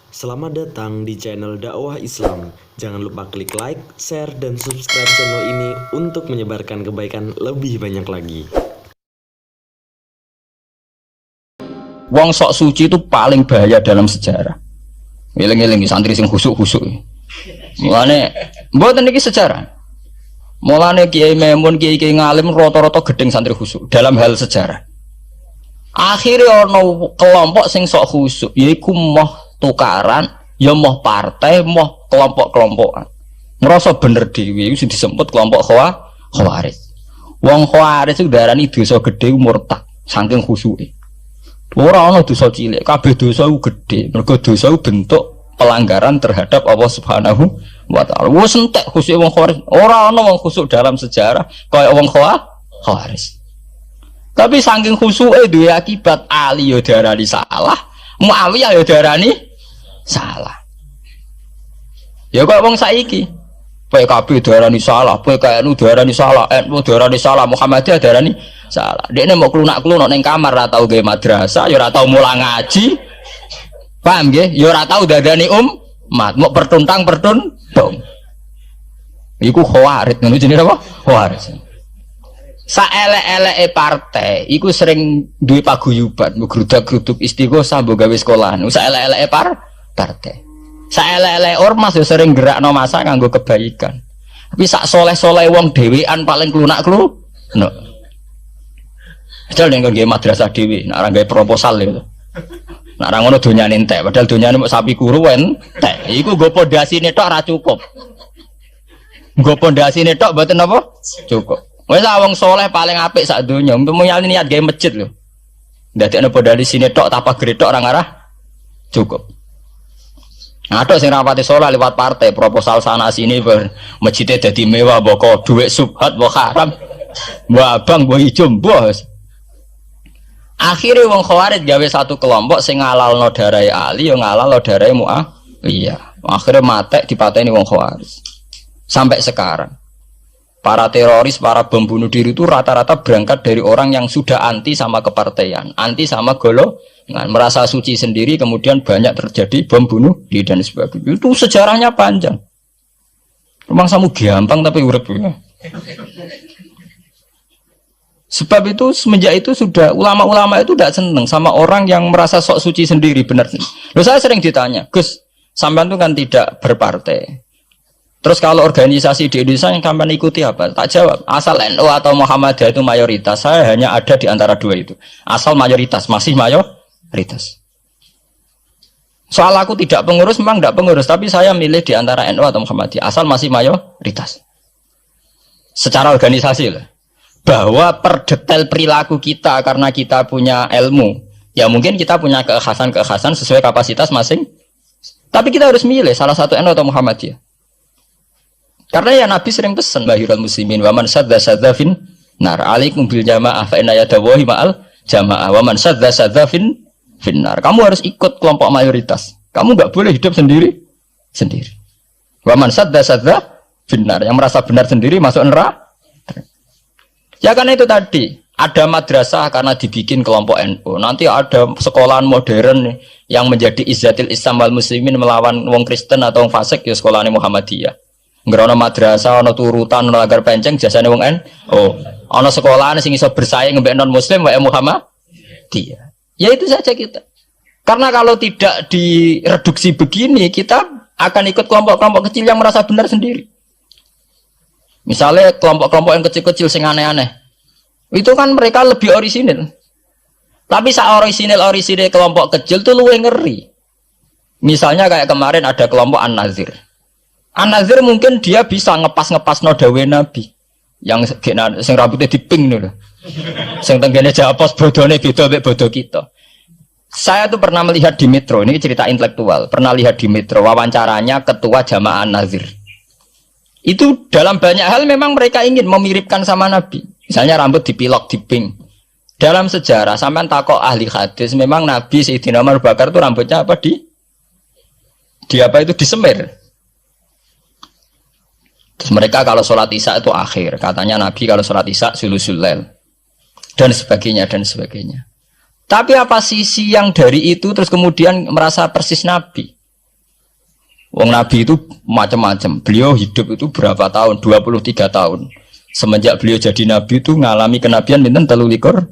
Selamat datang di channel Dakwah Islam. Jangan lupa klik like, share, dan subscribe channel ini untuk menyebarkan kebaikan lebih banyak lagi. Wong sok suci itu paling bahaya dalam sejarah. Ngiling-ngiling santri sing khusuk-khusuk. Mulane mboten niki sejarah. Mulane Kiai Memun, Kiai ngalim rata-rata gedeng santri khusuk dalam hal sejarah. Akhirnya ono kelompok sing sok khusuk, yaiku moh tukaran, ya moh partai, moh kelompok-kelompokan. Ngerasa bener dhewe iku disebut kelompok Khawarij. Wong Khawarij itu darani dosa gedhe murtad saking khusuke. Ora ana dosa cilik, kabeh dosa iku gedhe. Mergo dosa iku bentuk pelanggaran terhadap Allah Subhanahu wa taala. Wes entek khusuk wong Khawarij. Ora ana wong khusuk dalam sejarah kaya wong Khawarij. Tapi saking khusuke duwe akibat Ali yo diarani salah, Muawiyah yo diarani salah. Ya kok wong saiki PKB diarani salah, PKNU diarani salah, NU diarani salah, Muhammadiyah diarani salah. Dekne mau klunak-klunuk ning kamar ora tau gawe madrasah, ya ora tau mulang ngaji. Paham nggih? Ya ora tau dadani umat, mau pertuntang-pertuntung. Iku Khawarij, ngono jenenge apa? Khawarij. Saelek-eleke partai iku sering duwe paguyuban, ngrudak-gruduk istighosah mbok gawe sekolahan. Saelek-eleke partai. Saelek-eleke ormas yo sering gerakno masa nganggo kebaikan. Tapi sak soleh-soleh wong dhewean paling klunak-klunuk. Padahal nek nggawe madrasah dhewe, nek ora gawe proposal lho. Nek ora ngono donyane entek, padahal donyane mung sapi kuru entek. Iku nggo pondasine tok ora cukup. Nggo pondasine tok mboten apa? Cukup. Wes wong soleh paling apik sak donya, umpamane niat gawe masjid lho. Ndadekno pondasine tok apa gretok ora ngarah cukup. Ada sing rapati soleh lewat partai proposal sana sini masjidnya jadi mewah mbok dhuwit subhat mbok haram mbok abang mbok ijo bos. Akhirnya wong Khawarij gawe satu kelompok sing ngalalno darahe Ali yo ngalalno darahe Muawiyah. Akhirnya matek dipateni wong Khawarij. Sampai sekarang para teroris, para bom bunuh diri itu rata-rata berangkat dari orang yang sudah anti sama kepartaian, anti sama golongan, merasa suci sendiri, kemudian banyak terjadi bom bunuh diri dan sebagainya. Itu sejarahnya panjang. Memang samu gampang tapi urip ya. Sebab itu semenjak itu sudah ulama-ulama itu tidak seneng sama orang yang merasa sok suci sendiri benar. Loh, saya sering ditanya, Gus, sampean itu kan tidak berpartai. Terus kalau organisasi di Indonesia yang sampean ikuti apa? Tak jawab. Asal NU atau Muhammadiyah itu mayoritas, saya hanya ada di antara dua itu. Asal mayoritas, masih mayoritas. Soal aku tidak pengurus, memang tidak pengurus, tapi saya milih di antara NU atau Muhammadiyah. Asal masih mayoritas. Secara organisasi lah. Bahwa per detail perilaku kita karena kita punya ilmu, ya mungkin kita punya keekhasan sesuai kapasitas masing. Tapi kita harus milih salah satu NU atau Muhammadiyah. Karena ya Nabi sering pesan bahirul muslimin wa man sadza fin nar alaikum bil jamaah fa inna yadawahi ma'al jamaah wa man sadza fin nar. Kamu harus ikut kelompok mayoritas. Kamu enggak boleh hidup sendiri. Wa man sadza fin nar, yang merasa benar sendiri masuk neraka. Ya karena itu tadi ada madrasah karena dibikin kelompok NU. Nanti ada sekolahan modern yang menjadi izzatil Islam wal muslimin melawan wong Kristen atau wong fasik ya sekolahan Muhammadiyah. Ngerono madrasah, ono turutan, ono lagar penceng, jasane wong ono sekolahan sing iso bersaing mbek non muslim wae Muhammadiyah. Ya itu saja kita. Karena kalau tidak direduksi begini, kita akan ikut kelompok-kelompok kecil yang merasa benar sendiri. Misalnya kelompok-kelompok yang kecil-kecil sing aneh-aneh. Itu kan mereka lebih orisinil. Tapi saat orisinil kelompok kecil tuh luwih ngeri. Misalnya kayak kemarin ada kelompok An-Nazir. An-Nazir mungkin dia bisa ngepas no dawe Nabi yang sing rambutnya diping nih, sing tenggene japos bodone beda mek bodo kita. Saya tuh pernah melihat di Metro, ini cerita intelektual, pernah lihat di Metro wawancaranya ketua Jamaah An-Nazir. Itu dalam banyak hal memang mereka ingin memiripkan sama Nabi. Misalnya rambut dipilok diping. Dalam sejarah sampean takok ahli hadis, memang Nabi Sayyidina Umar Bakar tuh rambutnya apa di apa itu disemir. Terus mereka kalau sholat isya itu akhir, katanya Nabi kalau sholat isya sulusul lail dan sebagainya. Tapi apa sisi yang dari itu terus kemudian merasa persis Nabi? Wong Nabi itu macam-macam. Beliau hidup itu berapa tahun? 23 tahun. Semenjak beliau jadi Nabi itu ngalami kenabian pinten 23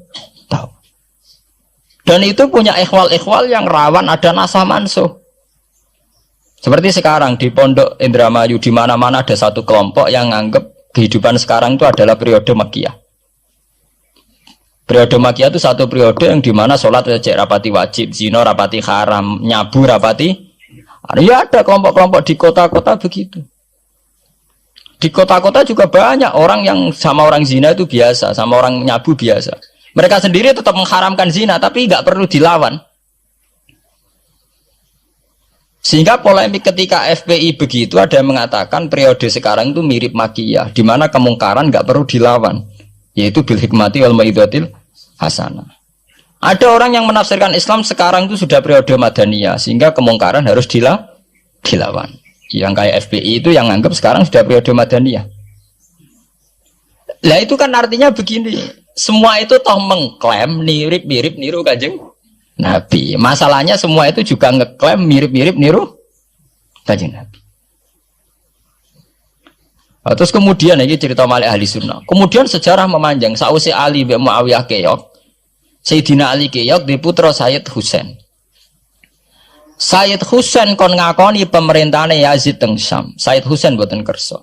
tahun. Dan itu punya ikhwal-ikhwal yang rawan ada nasah mansuh. Seperti sekarang di Pondok Indramayu di mana-mana ada satu kelompok yang nganggap kehidupan sekarang itu adalah periode Makkiyah. Periode Makkiyah itu satu periode yang dimana sholat wajib rapati wajib, zina rapati haram, nyabu rapati. Ya ada kelompok-kelompok di kota-kota begitu. Di kota-kota juga banyak orang yang sama orang zina itu biasa, sama orang nyabu biasa. Mereka sendiri tetap mengharamkan zina, tapi nggak perlu dilawan. Sehingga polemik ketika FPI begitu ada yang mengatakan periode sekarang itu mirip Makkiyah, di mana kemungkaran nggak perlu dilawan, yaitu bil hikmati wal mau'izatil hasanah. Ada orang yang menafsirkan Islam sekarang itu sudah periode Madaniyah, sehingga kemungkaran harus dilawan. Yang kayak FPI itu yang anggap sekarang sudah periode Madaniyah. Lah itu kan artinya begini, semua itu toh mengklaim mirip-mirip niru Kanjeng Nabi. Masalahnya semua itu juga ngeklaim mirip-mirip niru Kanjeng Nabi. Terus kemudian ini cerita Malik ahli sunnah. Kemudian sejarah memanjang. Sausi Ali bin Muawiyah keok, Sayyidina Ali keok di putra Sayyid Husain. Sayyid Husain kon ngakoni pemerintahane Yazid teng Syam. Sayyid Husain boten kersa.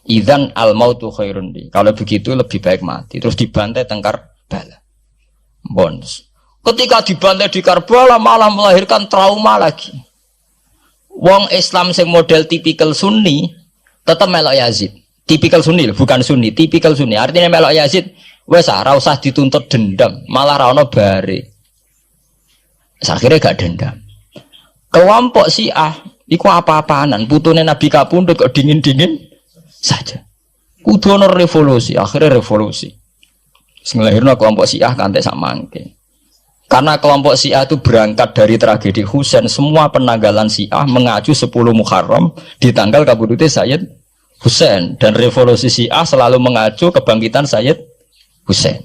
Idzan al mautu khairun li. Kalau begitu lebih baik mati. Terus dibantai teng Karbala. Bonus. Ketika dibantai di Karbala malah melahirkan trauma lagi. Wong Islam sing model tipikal Sunni tetap melok Yazid. Tipikal Sunni bukan Sunni, tipikal Sunni. Artinya melok Yazid wes ora usah dituntut dendam, malah ra ono bare. Akhirnya gak dendam. Kelompok Syiah iku apa-apaanan, putune Nabi kapundhut kok dingin-dingin saja. Kudu ono revolusi, akhirnya revolusi. Sing lahirno kelompok Syiah kanthi sak mangke. Karena kelompok Syiah itu berangkat dari tragedi Husain, semua penanggalan Syiah mengacu 10 Muharram di tanggal kabudute Sayyid Husain, dan revolusi Syiah selalu mengacu kebangkitan Sayyid Husain.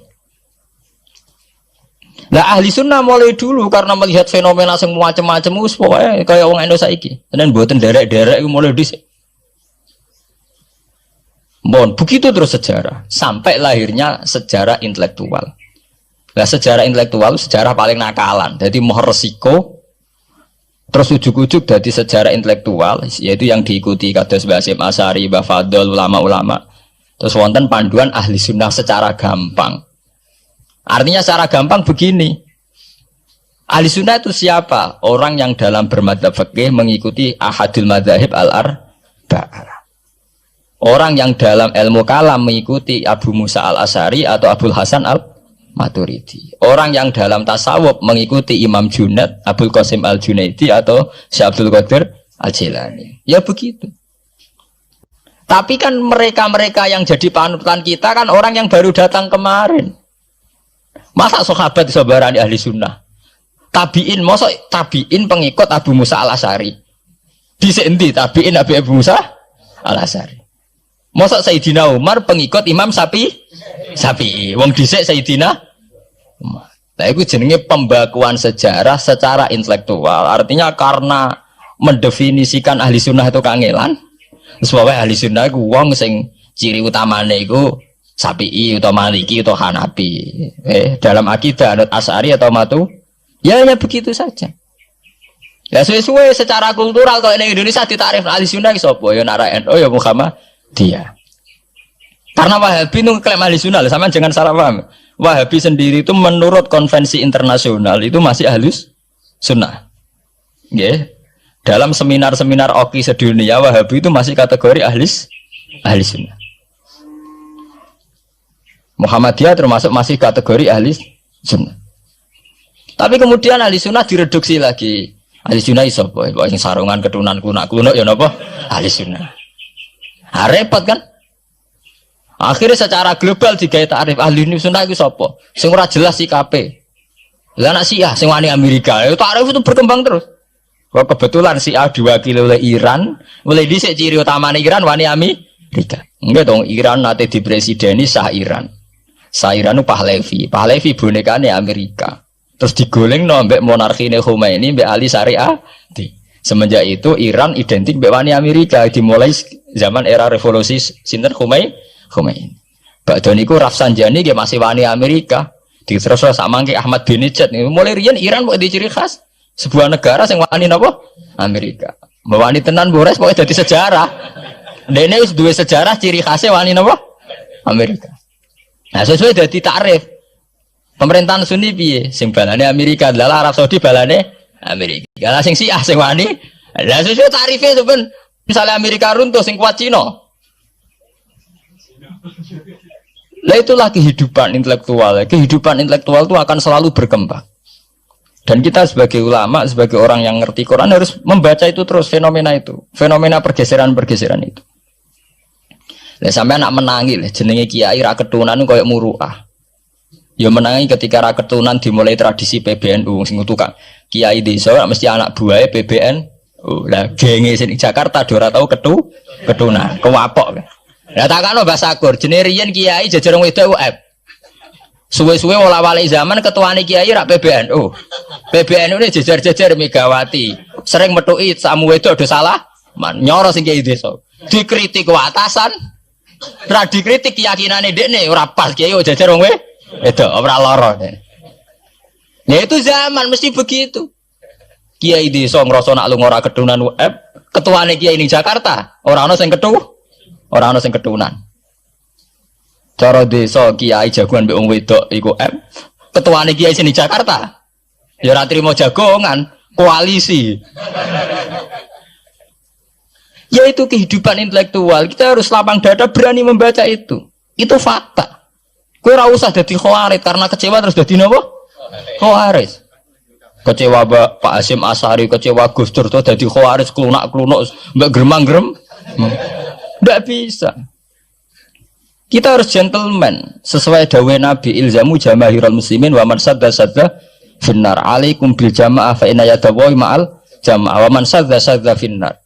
Nah ahli sunnah mulai dulu karena melihat fenomena yang macam-macam us pokoknya kayak orang Indonesia saiki. Dan buatan derek-derek mulai dhisik. Bon, begitu terus sejarah sampai lahirnya sejarah intelektual. Nah sejarah intelektual sejarah paling nakalan. Jadi mau resiko terus ujuk-ujuk dari sejarah intelektual yaitu yang diikuti kados Mbah Hasyim Asy'ari, Mbah Fadl, ulama-ulama. Terus wonten panduan ahli sunnah secara gampang. Artinya secara gampang begini, ahli sunnah itu siapa? Orang yang dalam bermadzhab fikih mengikuti ahadul madzahib al-arba'ah. Orang yang dalam ilmu kalam mengikuti Abu Musa al-Asy'ari atau Abul Hasan al-Maturidi. Orang yang dalam tasawuf mengikuti Imam Junaid, Abul Qasim al-Junaidi atau Syekh Abdul Qadir al-Jilani. Ya begitu. Tapi kan mereka-mereka yang jadi panutan kita kan orang yang baru datang kemarin. Masa sahabat disabarani ahli sunnah? Tabiin, masa tabiin pengikut Abu Musa al-Asy'ari? Dhisik endi tabiin Abu Musa al-Asy'ari? Masa Sayyidina Umar pengikut Imam Syafi'i? Wong dhisik Sayyidina Umar. Nah itu jenenge pembakuan sejarah secara intelektual. Artinya karena mendefinisikan ahli sunnah itu kangelan. Sebabnya ahli sunnah itu wong sing ciri utamanya itu Syafi'i atau Maliki atau Hanafi. Dalam akidah anut Asy'ari atau Matu, ya begitu saja. Ya sesuai secara kultural kalau di Indonesia ditarif ahli sunnah sapa ya nara NU ya Muhammadiyah. Karena Wahabi itu klaim ahli sunnah, sama jangan salah paham. Wahabi sendiri itu menurut konvensi internasional itu masih ahli sunnah. Ya. Dalam seminar-seminar OKI sedunia Wahabi itu masih kategori ahli sunnah. Muhammadiyah termasuk masih kategori ahli sunnah. Tapi kemudian ahli sunnah direduksi lagi. Ahli sunnah sapa? Wong sarungan ketunan kunak-kunak ya napa? Ahli sunnah. Repot kan? Akhirnya secara global digawe takrif ahli sunnah itu sapa? Sing ora jelas sikape. Lah anak Syiah sing wani Amerika, takrif itu berkembang terus. Wah kebetulan Syiah diwakili oleh Iran, mulai dhisik ciri utamane Iran wani Amerika. Enggak dong, Iran nate dipresideni Shah Iran. Shah Iran itu Pahlavi bonekane Amerika. Terus digoleng no mbek monarkine Khomeini mbek Ali Syariah. Semenjak itu Iran identik mbek wani Amerika dimulai zaman era revolusi sinten Khomeini. Bakdo niku Rafsanjani nggih masih wani Amerika. Diterus sak mangke Ahmad Binijad niku mulai riyen Iran kok di ciri khas sebuah negara sing wani napa? Amerika. Wani tenan Bores pokoke dadi sejarah. Dene wis duwe sejarah ciri khasnya wani napa? Amerika. Nah, sesuai dadi takrif. Pemerintahan Sunni piye? Sing balane Amerika, lha Arab Saudi balane Amerika. Lah sing Syiah sing wani. Lah sesuai tarife itu ben. Misalnya Amerika runtuh sing kuat Cina. Lah itulah kehidupan intelektual. Kehidupan intelektual itu akan selalu berkembang. Dan kita sebagai ulama, sebagai orang yang ngerti Quran harus membaca itu terus fenomena itu. Fenomena pergeseran-pergeseran itu. Lah sampai anak menangi lah jenenge kiai ra ketunan koyo muruah. Ya menangi ketika ra ketunan dimulai tradisi PBNU sing tukang kiai desa mesti anak buahe PBNU. Lah genge sing Jakarta ora tau ketunan, kewapok. Lah takano Mbah Sakur, jenenge riyen kiai jajar wong wedok UF. Suwe-suwe wala-wali zaman ketuane kiai rak PBNU. PBNU ini jajar-jajar Megawati. Sering metuki samu wedok do salah, nyoro sing kiai desa. Dikritik ke atasan. Ra dikritik keyakinane dekne ora pas kiai jajar wong wedok. Itu ora lara. Ya itu zaman mesti begitu. Kiai desa ngrasa nak lunga ora ketunan UF, ketuane kiai ning Jakarta, ora ana sing ora ana sing ketunan. Cara desa kiai jagoan mbek wong wedok iku ketuane kiai sing Jakarta. Ya ora trimo jagongan, koalisi. Yaitu kehidupan intelektual. Kita harus lapang dada berani membaca itu. Itu fakta. Kowe ora usah dadi khawarit karena kecewa terus dadi napa? Khawarit. Kecewa Pak Hasyim Asy'ari, kecewa Gus Dur to dadi khawarit klunak-klunuk mbek gremang-grem. Ndak bisa. Kita harus gentleman sesuai dawuh Nabi ilzamu jamaahirul muslimin wa man sadda finnar alaikum bil jamaah fa inna yadawi ma'al jamaah wa man sadda finnar.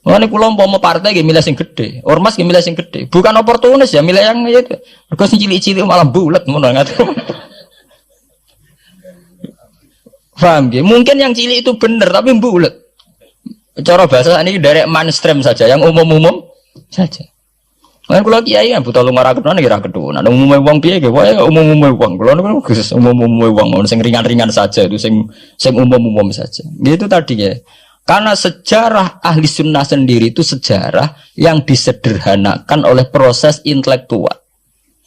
Mulane kula umpama partai nggih milih sing gedhe, ormas nggih milih sing gedhe. Bukan oportunis ya, milih yang itu. Mergo sing cilik-cilik malah bulet ngono ngaten. Paham nggih? Mungkin yang cilik itu bener tapi bulet. Cara bahasa ini dari mainstream saja, yang umum-umum saja. Mulane kula kiai kan buta lumara ketunan kira ketunan. Umume wong piye nggih? Wae umume wong. Kula niku khusus umume wong, sing ringan-ringan saja itu sing umum-umum saja. Gitu tadi ya. Karena sejarah ahli sunnah sendiri itu sejarah yang disederhanakan oleh proses intelektual.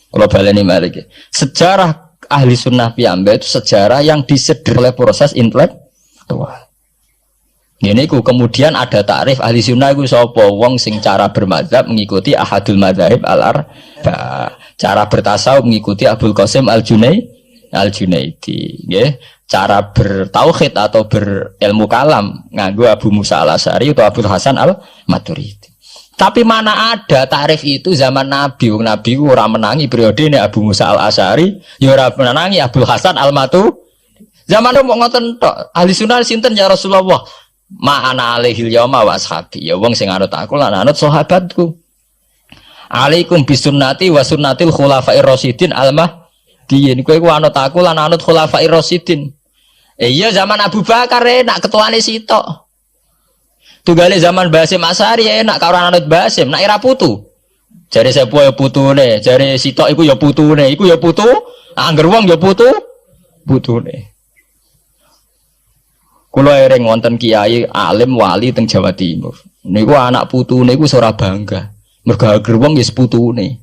Kalau baleni malih, sejarah ahli sunnah piyambak itu sejarah yang disederhanakan oleh proses intelektual. Ini kemudian ada takrif ahli sunnah itu sapa wong sing cara bermadzhab mengikuti ahadul madzahib al-arba. Cara bertasawuf mengikuti Abdul Qasim Al-Junaidi, nggih. Cara bertauhid atau berilmu kalam nganggo Abu Musa Al-Asy'ari atau Abdul Hasan Al-Maturidi. Tapi mana ada takrif itu zaman Nabi. Nabi ora menangi periode ini Abu Musa Al-Asy'ari, ya ora menangi Abdul Hasan Al-Maturidi. Zaman mau ngoten tok. Ahli sunnah sinten ya Rasulullah? Ma'ana alaihil yauma wa ashabi. Ya wong sing anut aku lan anut sahabatku. Alaikum bisunnati wa sunnatil khulafair rasyidin al-mahdiyyin. Kowe ku anut aku lan anut khulafair rasyidin. Iya zaman Abu Bakar enak ketuane sitok. Tunggale zaman Basim Asy'ari enak karo anut Basim, nak era putu. Jare sepuh ya putune, jare sitok iku ya putune, iku ya putu, angger wong ya putune. Kula ereng wonten kiai alim wali teng Jawa Timur. Niku anak putune iku ora bangga. Mergo ager wong ya putune.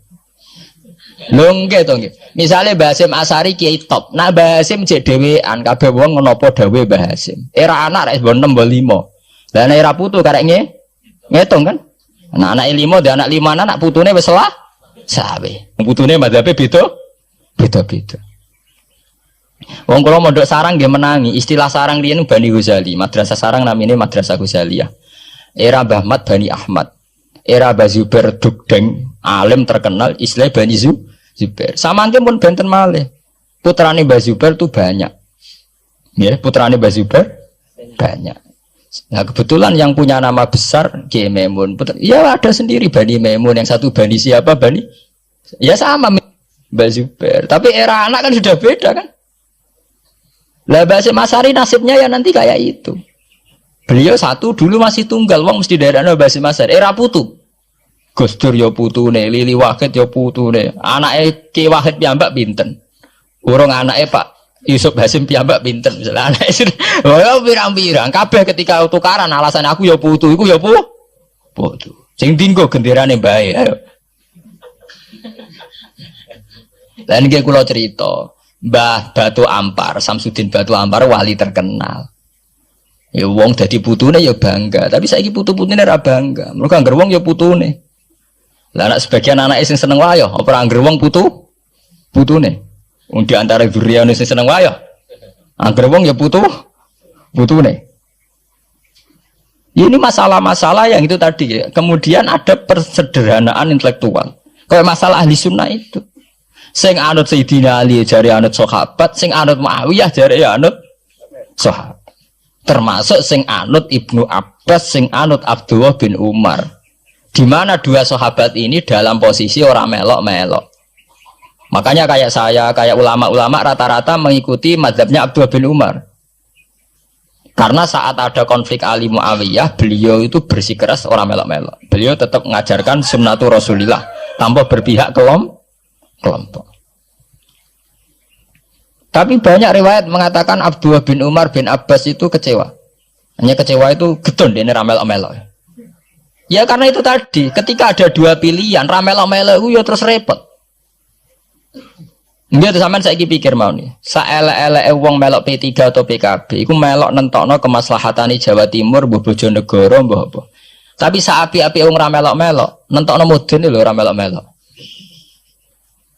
Lho nggih to nggih. Misale Mbah Hasyim Asy'ari kiai top. Nak Mbah Hasyim jek dhewean kabeh wong menapa dawuh Mbah Hasyim. Era anak rek 6 5. Lah nek era putu karek ngitung kan. Anak 5 dan anak 5 anak putune wis salah. Sawe. Putune madhabe beda-beda. Wong kula mondok sarang nggih menangi. Istilah sarang riyen Bani Ghazali. Madrasah sarang namine Madrasah Ghazaliyah. Era Mbah Ahmad Bani Ahmad. Era Mbah Zubair Dugdeng, alim terkenal istilah Bani Zubair. Samangke pun benten malih. Putrane Mbah Zubair itu banyak. Ya, putrane Mbah Zubair banyak. Nah, kebetulan yang punya nama besar Kiai Maimun. Ya ada sendiri Bani Maimun, yang satu Bani siapa? Bani. Ya sama Mbah Zubair. Tapi era anak kan sudah beda kan? Lah Basim Asy'ari nasibnya ya nanti kayak itu. Beliau satu dulu masih tunggal, wong mesti daerahnya Basim Asar. Era putu. Gus Dur ya putune, Lili Wahid ya putune. Anake Ki Wahid piyambak pinten? Urung anake Pak Yusuf Hasim piyambak pinten? Misalnya anake oh pirang-pirang kabeh ketika tukaran alasan aku ya putu, iku ya putu. Sing dinggo genderane bae. Ayo. Lan iki kula cerita, Mbah Batu Ampar, Samsudin Batu Ampar wali terkenal. Ya wong dadi putune ya bangga, tapi saiki putu-putune ora bangga. Mergo angger wong ya putune. Lah anak sebagian anake sing seneng wae ya, apa angger wong putune. Wong di antara duriyane sing seneng wae ya. Angger wong ya putune. Ini masalah-masalah yang itu tadi ya. Kemudian ada persederhanaan intelektual. Kayak masalah ahli sunnah itu. Sing anut Sayyidina Ali jare anut sahabat, sing anut Muawiyah jare ya anut sahabat. Termasuk sing anut Ibnu Abbas, sing anut Abdullah bin Umar. Di mana dua sahabat ini dalam posisi orang melok-melok. Makanya kayak saya, kayak ulama-ulama rata-rata mengikuti mazhabnya Abdullah bin Umar. Karena saat ada konflik Ali Muawiyah, beliau itu bersikeras orang melok-melok. Beliau tetap mengajarkan sunnatul Rasulillah tanpa berpihak kelompok. Tapi banyak riwayat mengatakan Abdullah bin Umar bin Abbas itu kecewa. Hanya kecewa itu gedon dia ramelok-melok. Ya karena itu tadi, ketika ada dua pilihan, ramelok-melok itu ya terus repot. Dia tuh sampean saiki pikir mau nih, saelek-eleke wong melok P3 atau PKB, iku melok nentokno kemaslahatane Jawa Timur, mbah Bojonegoro, mbah apa. Tapi saapi-api wong ra melok-melok, nentokno mudun lho ra melok-melok.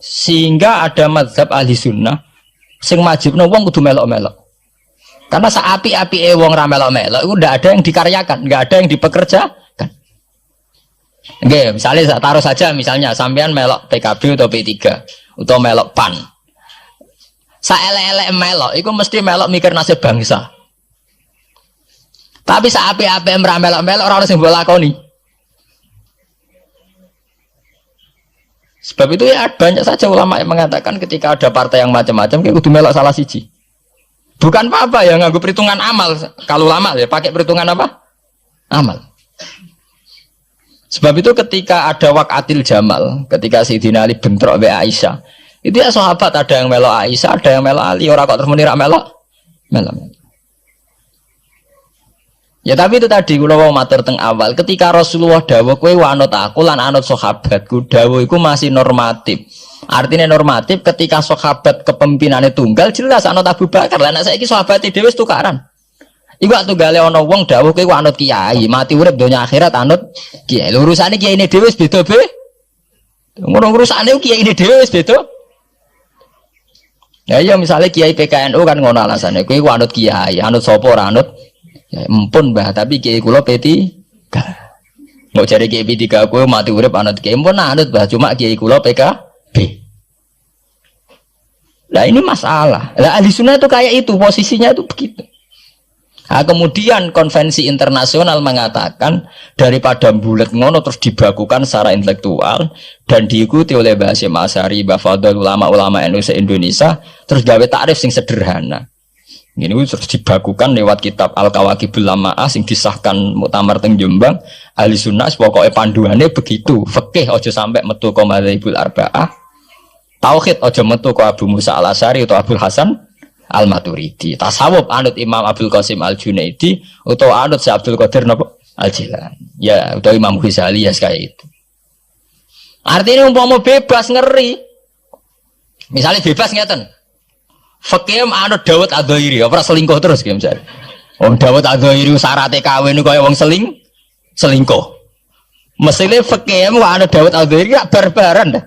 Sehingga ada mazhab ahli sunnah sing majibno wong kudu melok-melok. Karena saapi-api wong ra melok-melok itu ndak ada yang dikaryakan, nggak ada yang dipekerjakan. Oke, misalnya taruh saja misalnya sampean melok PKB atau P3 atau melok PAN. Saelek-elek melok iku mesti melok mikir nasib bangsa. Tapi saapi-api ora melok-melok ora ono sing mbok lakoni. Sebab itu ya banyak saja ulama yang mengatakan ketika ada partai yang macam-macam kayak kudu melok salah siji. Bukan apa-apa ya nganggo perhitungan amal. Kalau ulama ya pakai perhitungan apa? Amal. Sebab itu ketika ada waqatil Jamal, ketika Sayyidina Ali bentrok be Aisyah, itu ya sahabat ada yang melok Aisyah, ada yang melok Ali, ora kok terus muni ra melok. Ya tapi itu tadi kula mau matur teng awal, ketika Rasulullah dawuh kowe anut aku lan anut sahabatku, dawuh iku masih normatif. Artinya normatif ketika sahabat kepemimpinannya tunggal jelas anut Abu Bakar. Lah nek saiki sahabate dhewe wis tukaran. Iku waktu gale ana wong dawuh kowe anut kiai, mati urip donya akhirat anut kiai. Lho urusane kiyaine dhewe wis beda be. Ngono urusane kiyaine dhewe wis beda. Ya iya misalnya kiai PKNU kan ngono alasane kowe anut kiai, anut sapa ora anut. Ya empun Mbah, tapi kiai kula P3. Mau cari kiai P3 kowe mati urip anut kiai empun anut Mbah, cuma kiai kula PKB. Lah ini masalah. Lah ahli sunnah itu kayak itu, posisinya itu begitu. Nah, kemudian konvensi internasional mengatakan daripada bulat ngono terus dibakukan secara intelektual dan diikuti oleh Mbah Hasyim Asy'ari, Mbah Fadl, ulama-ulama NU se-Indonesia, terus gawe takrif sing sederhana. Ini terus dibakukan lewat kitab Al-Kawakibul Lama'ah sing disahkan Muktamar teng Jombang. Ahli sunnah pokoknya panduannya begitu. Fikih aja sampai metu ka madzhabul arba'ah. Tauhid aja metu ka Abu Musa Al-Asy'ari atau Abdul Hasan Al-Maturidi. Tasawuf anut Imam Abdul Qasim Al-Junaidi atau anut Syekh Abdul Qadir Al-Jilani. Ya, atau Imam Ghazali ya kayak itu. Artinya umpama bebas ngeri. Misalnya bebas ngeten. Fakih anut Dawud Ad-Dhairi, ora selingkuh terus ki misalnya. Wong Dawud Ad-Dhairi syaratnya kawin kaya wong selingkuh. Mesine fakih anut Dawud Ad-Dhairi gak barbaran dah.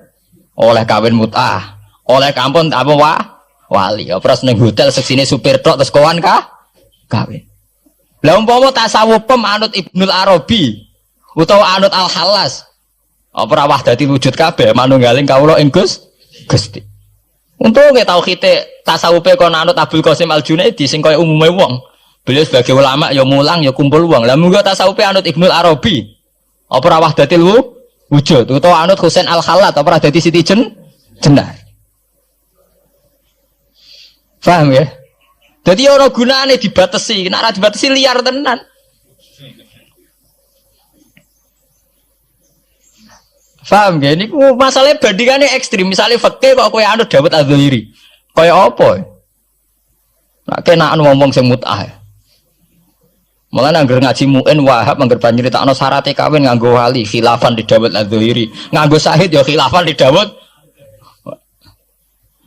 Oleh kawin mut'ah, oleh kampung apa wali. Ora seneng hotel seksine supir tok terus kawan kawin. Lah umpama tasawuf anut Ibnul Arabi utawa anut Al-Hallas. Apa ora wahdati wujud kabeh manunggaling kawula ing Gusti. Untung nggak tahu kita tasawufe kon anut Abdul Qasim Al-Junaidi sing kaya umume wong. Beliau sebagai ulama ya mulang ya kumpul wong. Lah munggo tasawufe anut Ibnul Arabi. Apa ora wahdatil wujud utawa anut Husain Al-Khallat apa ora dadi Siti Jenar. Paham ya? Jadi ora gunane dibatasi, nek ora dibatasi liar tenan. Paham gak? Ini masalahnya bandingannya ekstrim. Misalnya fakih kok kowe anut Dawud Az-Zahiri. Kayak apa? Nak kena ngomong sing mut'ah. Malah anggar ngaji muin Wahab anggar nyeritakno syarat kawin nganggo wali khilafan di Dawud Az-Zahiri. Nganggo syahid ya khilafan di Dawud.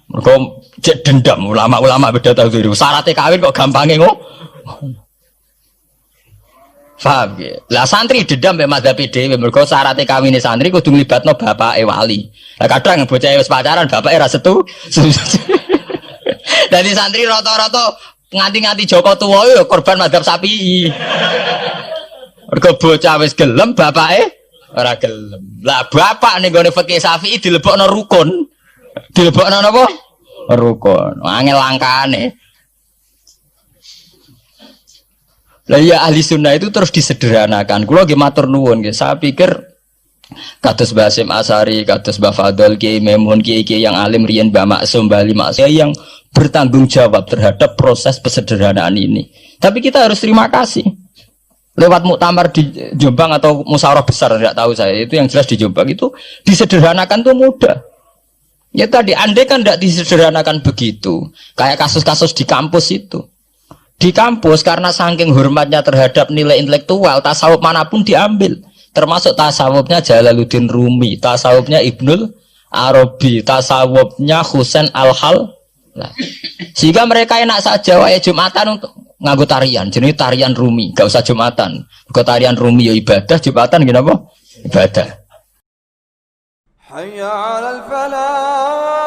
Mergo cek dendam ulama-ulama beda Az-Zahiri. Syarat kawin kok gampange ngono. Faham ya? Lah santri dendam mbek mazhab dhewe mergo syaraté kawine santri kudu nglibatno bapake wali. Lah kadang bocah wis pacaran bapake ra setu. Dadi santri rata-rata nganti-nganti Joko tuwa ya korban mazhab Syafi'i. Mergo bocah wis gelem bapake ora gelem. Lah bapak ning gone fikih Syafi'i dilebokno rukun. Dilebokno napa? Rukun. Angel langkane. Lah ya ahli sunnah itu terus disederhanakan. Kulo nggih matur nuwun nggih. Saya pikir kados Mbah Hasyim Asy'ari, kados Mbah Fadl, Kiai Memun, kiai-kiai yang alim riyen Mbah Maksum, Mbah Ali Maksum yang bertanggung jawab terhadap proses pesederhanaan ini. Tapi kita harus terima kasih. Lewat muktamar di Jombang atau musyawarah besar tidak tahu saya, itu yang jelas di Jombang itu disederhanakan tuh mudah. Ya tadi andai kan tidak disederhanakan begitu. Kayak kasus-kasus di kampus itu. Di kampus karena saking hormatnya terhadap nilai intelektual, tasawuf manapun diambil. Termasuk tasawufnya Jalaluddin Rumi, tasawufnya Ibnul Arabi, tasawufnya Husain Al-Hal. Nah, sehingga mereka enak saja wae Jumatan untuk nganggo tarian, jenis tarian Rumi, gak usah Jumatan. Kok tarian Rumi ya ibadah, Jumatan gini apa? Ibadah. Hayya 'alal falah.